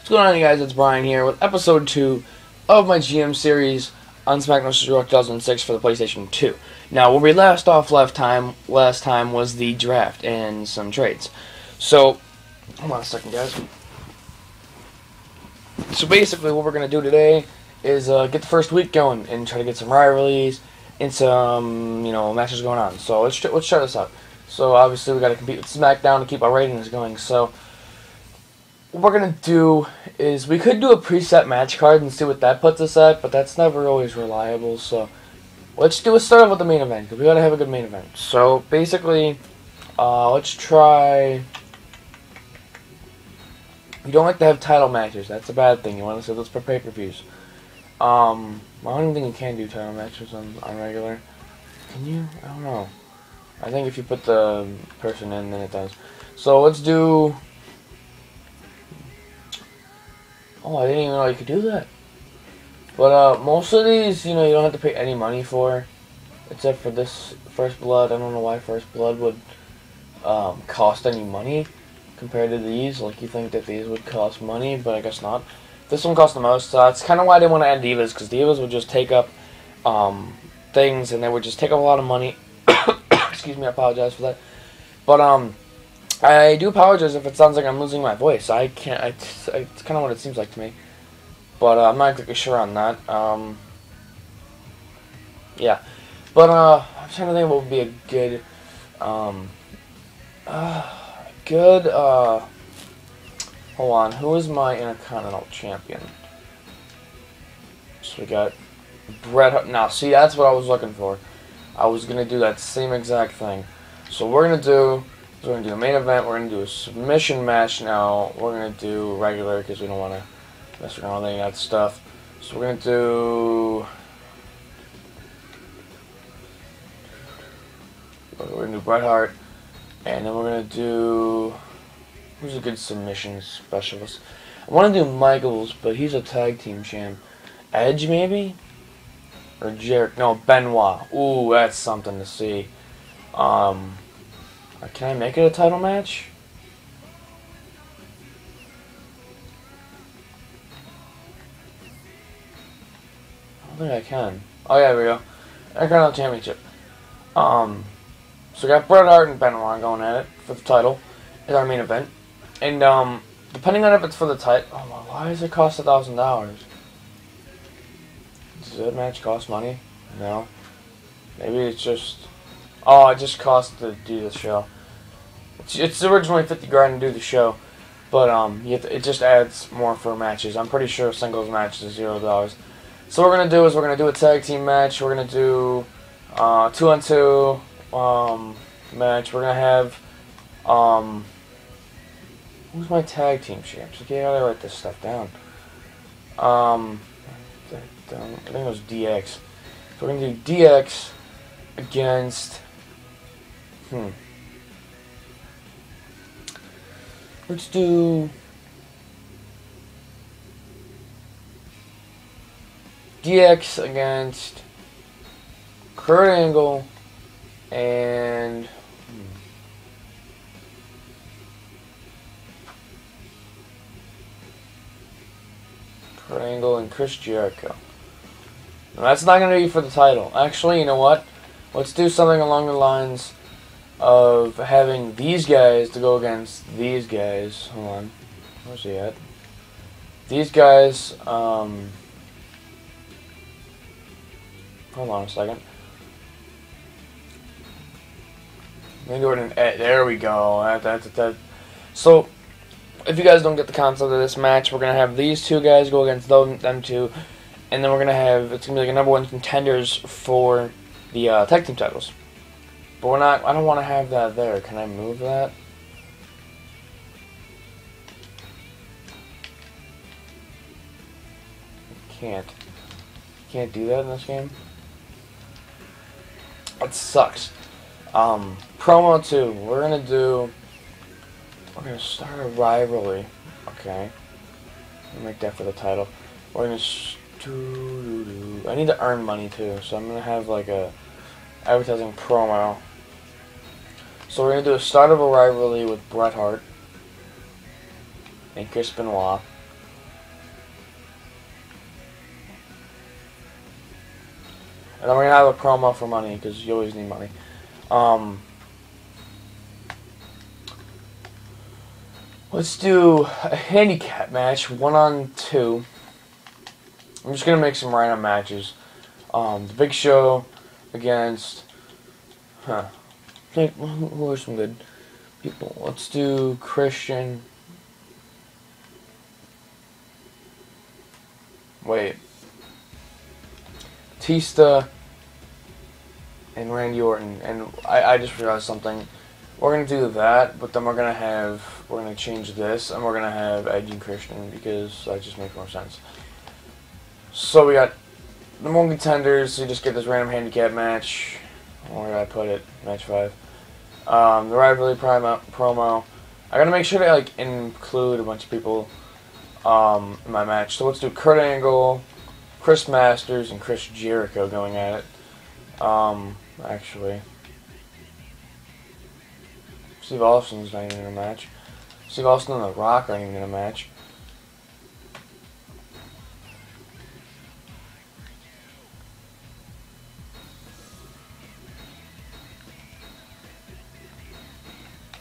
What's going on, you guys? It's Brian here with episode 2 of my GM series on SmackDown 2006 for the PlayStation 2. Now, where we last time was the draft and some trades. So, hold on a second, guys. So basically, what we're going to do today is get the first week going and try to get some rivalries and some, matches going on. So let's try this out. So obviously, we got to compete with SmackDown to keep our ratings going. So what we're going to do is we could do a preset match card and see what that puts us at, but that's never always reliable. So let's start off with the main event, because we got to have a good main event. So basically, let's try. You don't like to have title matches. That's a bad thing. You want to say those for pay-per-views. I don't even think you can do title matches on regular. Can you? I don't know. I think if you put the person in, then it does. So let's do. Oh, I didn't even know you could do that. But most of these, you don't have to pay any money for, except for this First Blood. I don't know why First Blood would cost any money compared to these. Like, you think that these would cost money, but I guess not. This one cost the most. That's kind of why I didn't want to add Divas, because Divas would just take up things, and they would just take up a lot of money. Excuse me, I apologize for that. But I do apologize if it sounds like I'm losing my voice. I can't. It's kind of what it seems like to me, but I'm not exactly sure on that. Yeah, but I'm trying to think what would be a good, hold on. Who is my Intercontinental Champion? So we got Bret Hart. Now, see, that's what I was looking for. I was gonna do that same exact thing. So we're gonna do a main event. We're gonna do a submission match. Now we're gonna do regular because we don't want to mess around with any of that stuff. So we're gonna do Bret Hart, and then we're gonna do, who's a good submission specialist? I want to do Michaels, but he's a tag team champ. Edge maybe, or Jericho? No, Benoit. Ooh, that's something to see. Can I make it a title match? I don't think I can. Oh yeah, there we go. Intercontinental Championship. So we got Bret Hart and Benoit going at it for the title. Is our main event. And depending on if it's for the title, why does it cost $1,000? Does that match cost money? No. Maybe it's just. Oh, it just costs to do the show. It's originally $50,000 to do the show, but it just adds more for matches. I'm pretty sure singles match is $0. So what we're gonna do is we're gonna do a tag team match. We're gonna do 2-on-2 match. We're gonna have who's my tag team champs? Okay, I gotta write this stuff down. I think it was DX. So we're gonna do DX against. Let's do DX against Kurt Angle and Kurt Angle and Chris Jericho. Now, that's not going to be for the title. Actually, you know what? Let's do something along the lines of having these guys to go against these guys. Hold on. Where's he at? These guys, hold on a second. Maybe we're in, there we go. So, if you guys don't get the concept of this match, we're going to have these two guys go against them two, and then we're going to have, it's going to be like a number one contenders for the tag team titles. But I don't want to have that there. Can I move that? can't. Can't do that in this game. It sucks. Promo 2. We're gonna start a rivalry. Okay. I'll make that for the title. We're gonna I need to earn money too, so I'm gonna have like a advertising promo. So we're gonna do a start of a rivalry with Bret Hart and Chris Benoit. And then we're gonna have a promo for money, because you always need money. Let's do a handicap match, 1-on-2. I'm just gonna make some random matches. The Big Show against, who are some good people? Let's do Christian. Wait. Batista and Randy Orton, and I just realized something. We're gonna do that, but then we're gonna change this, and we're gonna have Edge and Christian, because that just makes more sense. So we got the More Contenders. So you just get this random handicap match. Where did I put it? Match 5. The rivalry promo. I gotta make sure to like include a bunch of people in my match. So let's do Kurt Angle, Chris Masters, and Chris Jericho going at it. Actually, Steve Austin's not even in a match. Steve Austin and The Rock aren't even in a match.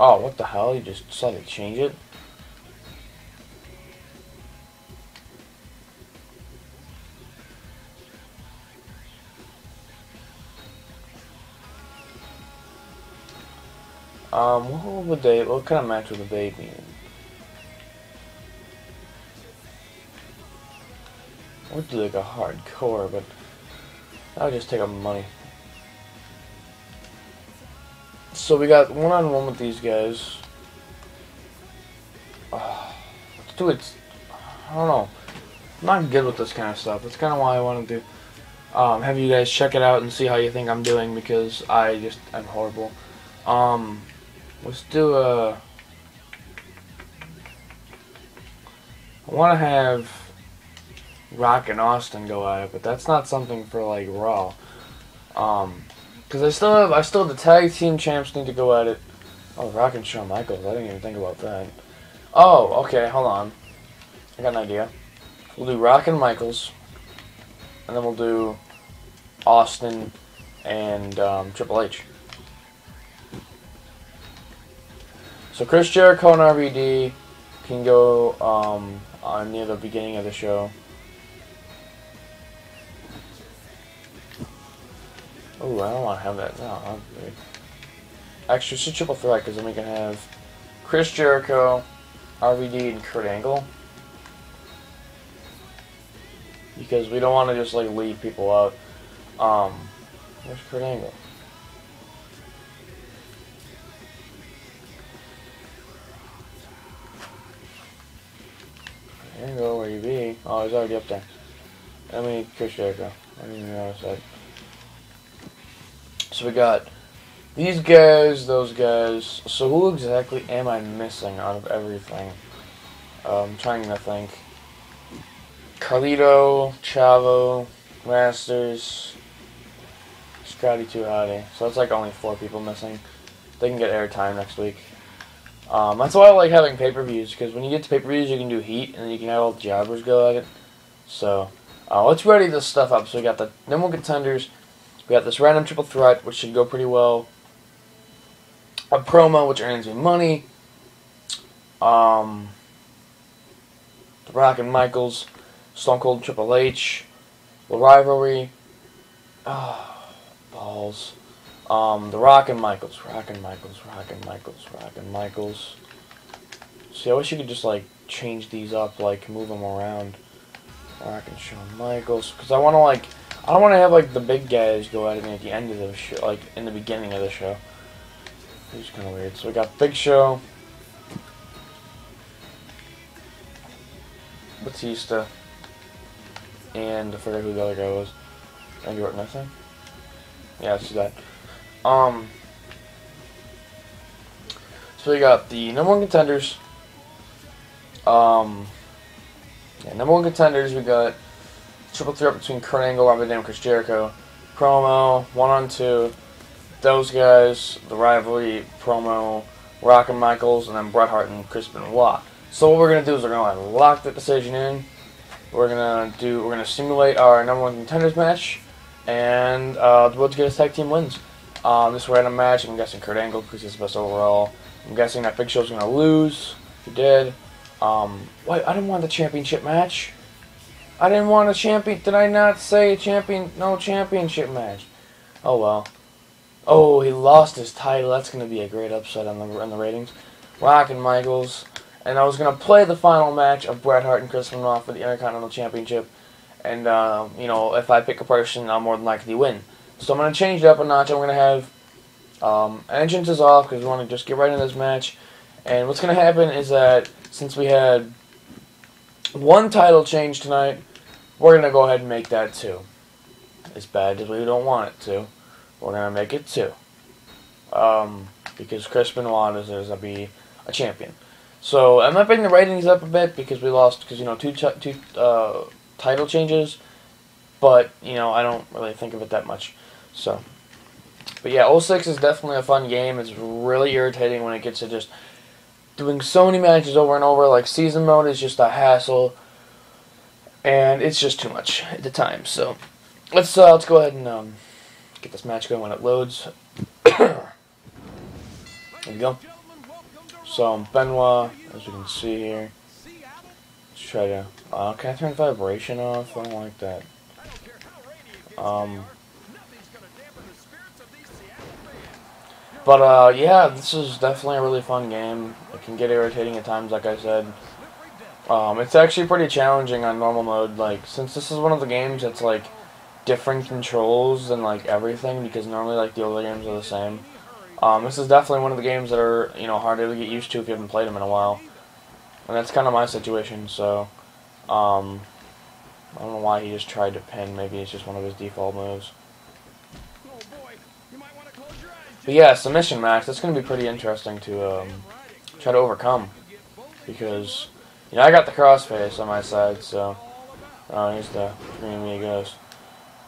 Oh, what the hell? You just decided to change it? What kind of match would they be in? I would do like a hardcore, but that would just take up money. So we got 1-on-1 with these guys. Let's do it. I don't know. I'm not good with this kind of stuff. That's kind of why I want to do. Have you guys check it out and see how you think I'm doing, because I'm horrible. Let's do a. I want to have Rock and Austin go at it, but that's not something for like Raw. Because I still have the tag team champs need to go at it. Oh, Rock and Shawn Michaels. I didn't even think about that. Oh, okay. Hold on. I got an idea. We'll do Rock and Michaels, and then we'll do Austin and Triple H. So Chris Jericho and RVD can go near the beginning of the show. Oh, I don't want to have that. No, actually, it's a triple threat, because then we can have Chris Jericho, RVD, and Kurt Angle. Because we don't want to just like leave people out. Where's Kurt Angle? Angle, where you be? Oh, he's already up there. I mean, Chris Jericho. I didn't even notice that. So we got these guys, those guys. So who exactly am I missing out of everything? I'm trying to think. Carlito, Chavo, Masters, Scotty 2 Hotty. So that's like only 4 people missing. They can get airtime next week. That's why I like having pay-per-views, because when you get to pay-per-views, you can do heat, and then you can have all the jobbers go at it. So, let's ready this stuff up. So we got the number 1 contenders. We got this random triple threat, which should go pretty well. A promo, which earns me money. The Rock and Michaels, Stone Cold and Triple H, the rivalry. Balls. The Rock and Michaels, Rock and Michaels, Rock and Michaels, Rock and Michaels. See, I wish you could just like change these up, like move them around. Rock and Shawn Michaels, because I want to like. I don't want to have like the big guys go at me at the end of the show, like in the beginning of the show. It's kind of weird. So we got Big Show, Batista, and I forget who the other guy was. Randy Orton, I think. Yeah, it's that. So we got the number one contenders. Number one contenders. We got triple threat between Kurt Angle, Robert Van Dam, Chris Jericho. Promo 1-on-2. Those guys, the rivalry promo, Rock and Michaels, and then Bret Hart and Chris Benoit. So what we're gonna do is we're gonna lock the decision in. We're gonna simulate our number one contenders match, and let's get a tag team wins. This random match, I'm guessing Kurt Angle because he's the best overall. I'm guessing that Big Show's gonna lose. He did. Wait, I didn't want the championship match. I didn't want a champion. Did I not say champion? No championship match. Oh well. Oh, he lost his title. That's gonna be a great upset on the ratings. Rock and Michaels. And I was going to play the final match of Bret Hart and Chris Benoit for the Intercontinental Championship. And, you know, if I pick a person, I'll more than likely win. So I'm going to change it up a notch. I'm going to have entrances off because we want to just get right into this match. And what's going to happen is that since we had one title change tonight, we're going to go ahead and make that 2. As bad as we don't want it to, we're going to make it 2. Because Chris Benoit deserves to be a champion. So I might bring the ratings up a bit because we lost, because, you know, two title changes, but, you know, I don't really think of it that much. So, but yeah, 06 is definitely a fun game. It's really irritating when it gets to just doing so many matches over and over. Like, season mode is just a hassle, and it's just too much at the time. So let's go ahead and get this match going when it loads. There we go. So, Benoit, as you can see here, let's try to, can I turn vibration off? I don't like that. Yeah, this is definitely a really fun game. It can get irritating at times, like I said. It's actually pretty challenging on normal mode, like, since this is one of the games that's, like, different controls than, like, everything, because normally, like, the older games are the same. This is definitely one of the games that are, you know, harder to get used to if you haven't played them in a while. And that's kind of my situation, so, I don't know why he just tried to pin. Maybe it's just one of his default moves. But yeah, submission match, that's going to be pretty interesting to, try to overcome. Because, you know, I got the crossface on my side, so, here's the green amigos.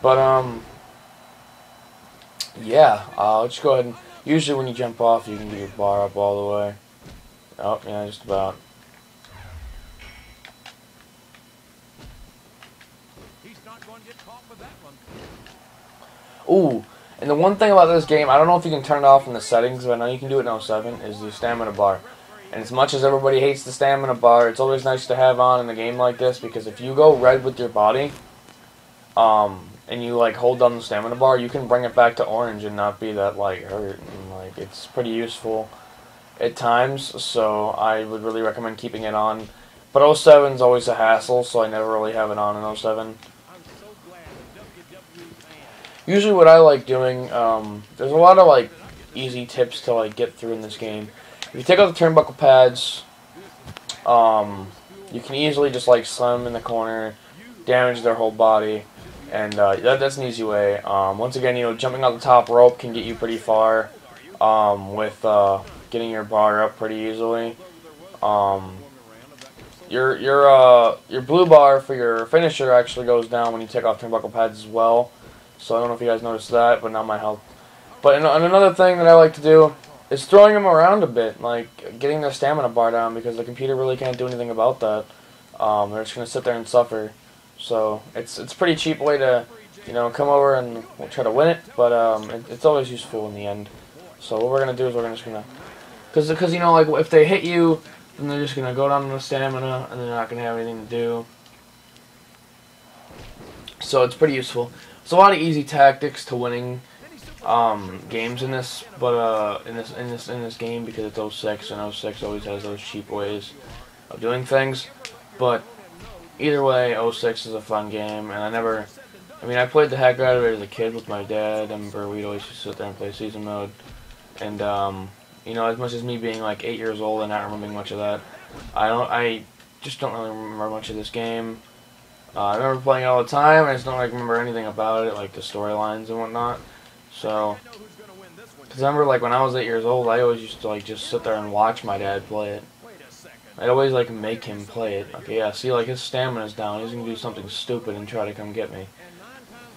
But, yeah, let's just go ahead and, usually when you jump off, you can get your bar up all the way. Oh, yeah, just about. Ooh, and the one thing about this game, I don't know if you can turn it off in the settings, but I know you can do it in 07, is the stamina bar. And as much as everybody hates the stamina bar, it's always nice to have on in a game like this, because if you go red with your body, and you, like, hold down the stamina bar, you can bring it back to orange and not be that, like, hurt. And, like, it's pretty useful at times, so I would really recommend keeping it on. But 07 is always a hassle, so I never really have it on in 07. Usually what I like doing, there's a lot of, like, easy tips to, like, get through in this game. If you take out the turnbuckle pads, you can easily just, like, slam them in the corner, damage their whole body. And that's an easy way. Once again, you know, jumping on the top rope can get you pretty far with getting your bar up pretty easily. Your blue bar for your finisher actually goes down when you take off turnbuckle pads as well. So I don't know if you guys noticed that, but not my health. But and another thing that I like to do is throwing them around a bit, like getting their stamina bar down, because the computer really can't do anything about that. They're just gonna sit there and suffer. So it's a pretty cheap way to, you know, come over and try to win it, but it's always useful in the end. So what we're gonna do is we're just gonna, because you know, like, if they hit you, then they're just gonna go down to the stamina and they're not gonna have anything to do. So it's pretty useful. There's a lot of easy tactics to winning games in this, but in this game, because it's 06 and 06 always has those cheap ways of doing things. But either way, 06 is a fun game, and I played the heck out of it as a kid with my dad. I remember we'd always just sit there and play season mode. And, you know, as much as me being like 8 years old and not remembering much of that, I just don't really remember much of this game. I remember playing it all the time. I just don't like remember anything about it, like the storylines and whatnot. So, because I remember like when I was 8 years old, I always used to like just sit there and watch my dad play it. I'd always like make him play it. Okay, yeah, see, like his stamina's down. He's gonna do something stupid and try to come get me,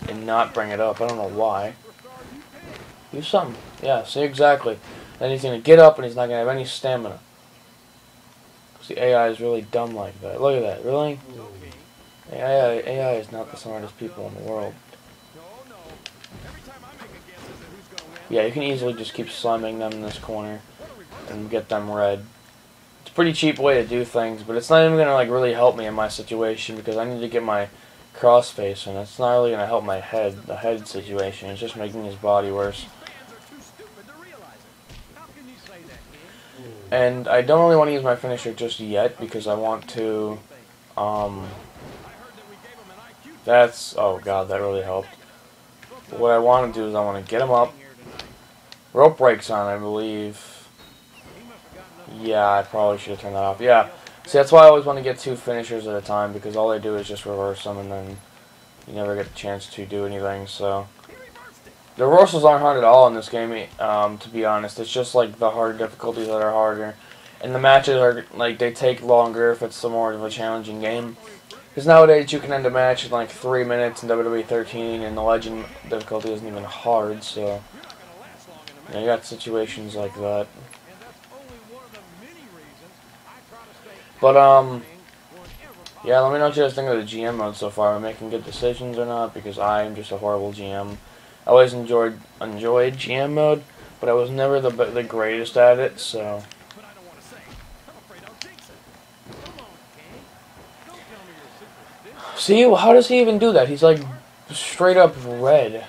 and not bring it up. I don't know why. Do something. Yeah, see, exactly. Then he's gonna get up and he's not gonna have any stamina. The AI is really dumb like that. Look at that. Really? AI is not the smartest people in the world. Yeah, you can easily just keep slamming them in this corner and get them red. It's a pretty cheap way to do things, but it's not even gonna like really help me in my situation because I need to get my crossface, and it's not really gonna help my head. The head situation. It's just making his body worse. And I don't really want to use my finisher just yet because I want to, oh god, that really helped. But what I want to do is I want to get him up. Rope breaks on, I believe. Yeah, I probably should have turned that off. Yeah, see, that's why I always want to get 2 finishers at a time because all they do is just reverse them and then you never get the chance to do anything, so. The reversals aren't hard at all in this game, to be honest. It's just like the hard difficulties that are harder. And the matches are, like, they take longer if it's more of a challenging game. Because nowadays you can end a match in like 3 minutes in WWE 13 and the Legend difficulty isn't even hard, so. You know, you got situations like that. But, yeah, let me know what you guys think of the GM mode so far. Am I making good decisions or not? Because I am just a horrible GM. I always enjoyed GM mode, but I was never the greatest at it, so. See, how does he even do that? He's like straight up red.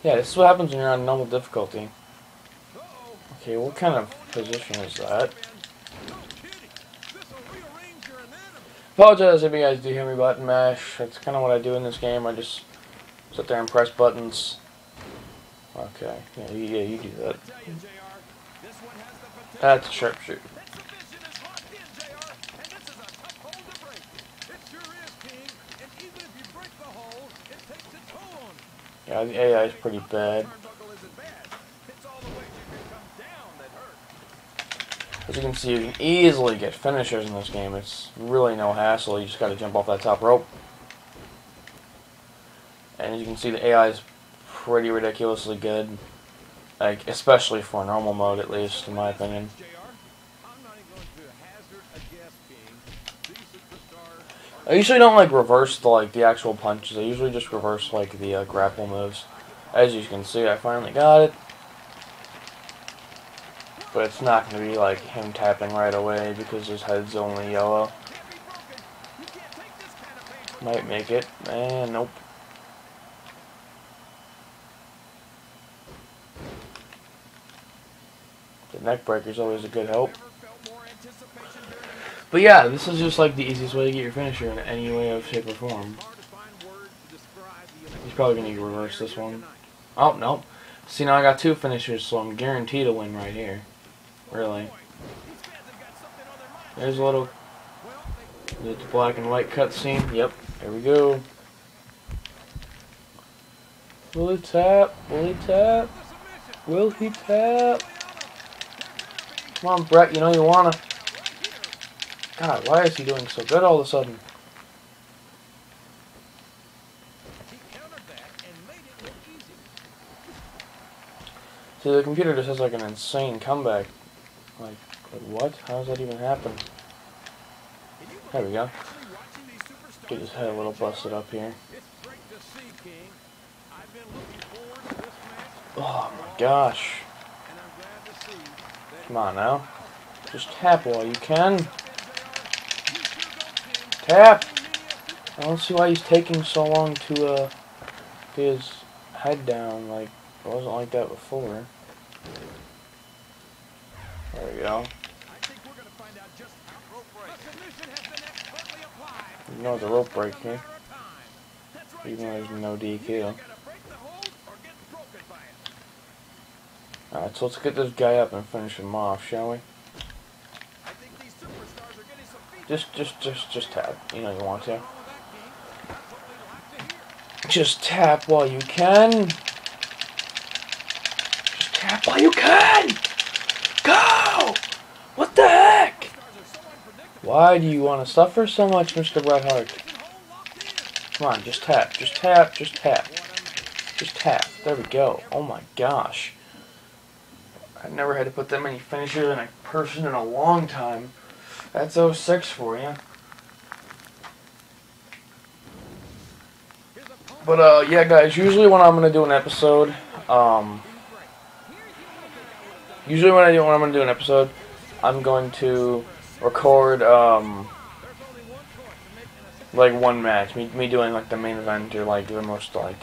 Yeah, this is what happens when you're on normal difficulty. Okay, what kind of position is that? Apologize if you guys do hear me button mash. That's kind of what I do in this game. I just sit there and press buttons. Okay, yeah, you do that. That's a sharpshooter. Yeah, the AI is pretty bad. As you can see, you can easily get finishers in this game. It's really no hassle. You just got to jump off that top rope. And as you can see, the AI is pretty ridiculously good. Like, especially for normal mode, at least, in my opinion. I usually don't, like, reverse the actual punches. I usually just reverse, like, the grapple moves. As you can see, I finally got it. But it's not going to be like him tapping right away because his head's only yellow. Might make it. And nope. The neck breaker's always a good help. But yeah, this is just like the easiest way to get your finisher in any way, of shape, or form. He's probably going to reverse this one. Oh, nope. See, now I got 2 finishers, so I'm guaranteed to win right here. Really. There's a little the black and white cutscene. Yep, there we go. Will he tap? Will he tap? Will he tap? Come on, Brett, you know you wanna. God, why is he doing so good all of a sudden? See, the computer just has like an insane comeback. Like what? How does that even happen? There we go. Get his head a little busted up here. Oh my gosh. Come on now. Just tap while you can. Tap! I don't see why he's taking so long to get his head down. Like, it wasn't like that before. There we go. Ignore the rope break here. Even though there's no DQ. Alright, so let's get this guy up and finish him off, shall we? Just tap. You know you want to. Just tap while you can. Just tap while you can. Go! What the heck? Why do you want to suffer so much, Mr. Bret Hart? Come on, just tap. Just tap. Just tap. Just tap. There we go. Oh my gosh. I've never had to put that many finishers in a person in a long time. That's 06 for you. But, yeah, guys, usually when I'm going to do an episode, I'm going to record, like, one match. Me doing, like, the main event or, like, the most, like,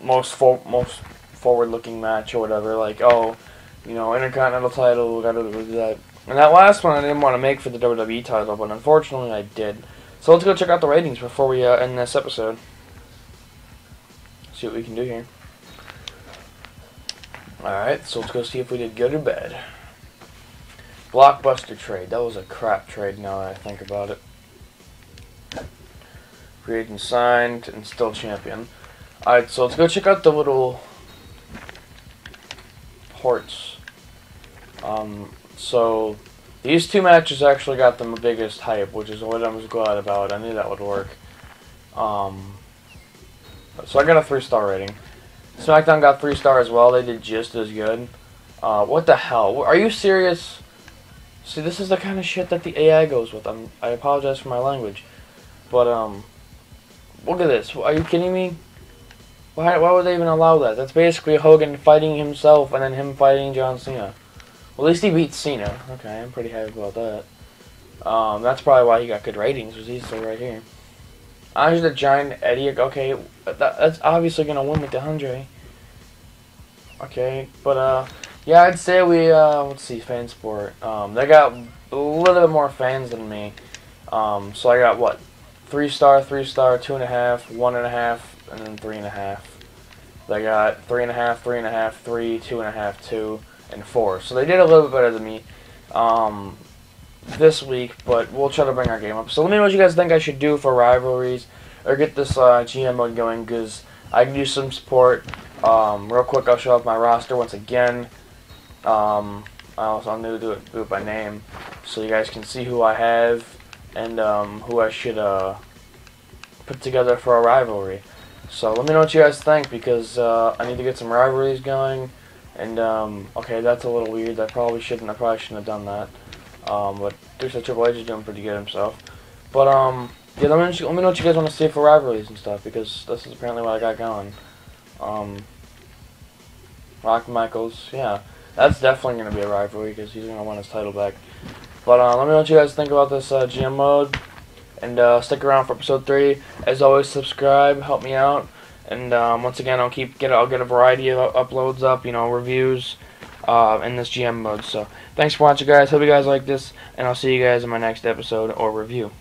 most forward-looking match or whatever. Like, oh, you know, Intercontinental title, we gotta do that. And that last one I didn't want to make for the WWE title, but unfortunately I did. So let's go check out the ratings before we end this episode. See what we can do here. Alright, so let's go see if we did good or bad. Blockbuster trade. That was a crap trade now that I think about it. Free agent signed and still champion. Alright, so let's go check out the little ports. So these two matches actually got them the biggest hype, which is what I was glad about. I knew that would work. So I got a 3-star rating. SmackDown got 3 stars as well. They did just as good. What the hell? Are you serious? See, this is the kind of shit that the AI goes with. I apologize for my language. But, look at this. Are you kidding me? Why would they even allow that? That's basically Hogan fighting himself and then him fighting John Cena. Well, at least he beat Cena. Okay, I'm pretty happy about that. That's probably why he got good ratings, was these two right here. Andre the Giant, Eddie. Okay, that's obviously going to win with the Andre. Okay, but, yeah, I'd say we, let's see, fan sport. They got a little bit more fans than me. So I got, what, 3-star, 3-star, 2.5, 1.5, and then 3.5. They got 3.5, 3.5, 3, 2.5, 2, and 4. So they did a little bit better than me this week, but we'll try to bring our game up. So let me know what you guys think I should do for rivalries or get this GM mode going, because I can do some support. Real quick, I'll show off my roster once again. I'm going to do it by name so you guys can see who I have and who I should put together for a rivalry. So let me know what you guys think, because I need to get some rivalries going. And okay, that's a little weird. I probably shouldn't have done that. But Triple H is doing pretty good himself. But yeah, let me know what you guys want to see for rivalries and stuff, because this is apparently what I got going. Rock Michaels, yeah, that's definitely going to be a rivalry because he's going to want his title back. But let me know what you guys think about this GM mode, and stick around for episode 3. As always, subscribe, help me out, and once again, I'll get a variety of uploads up, you know, reviews in this GM mode. So thanks for watching, guys. Hope you guys like this, and I'll see you guys in my next episode or review.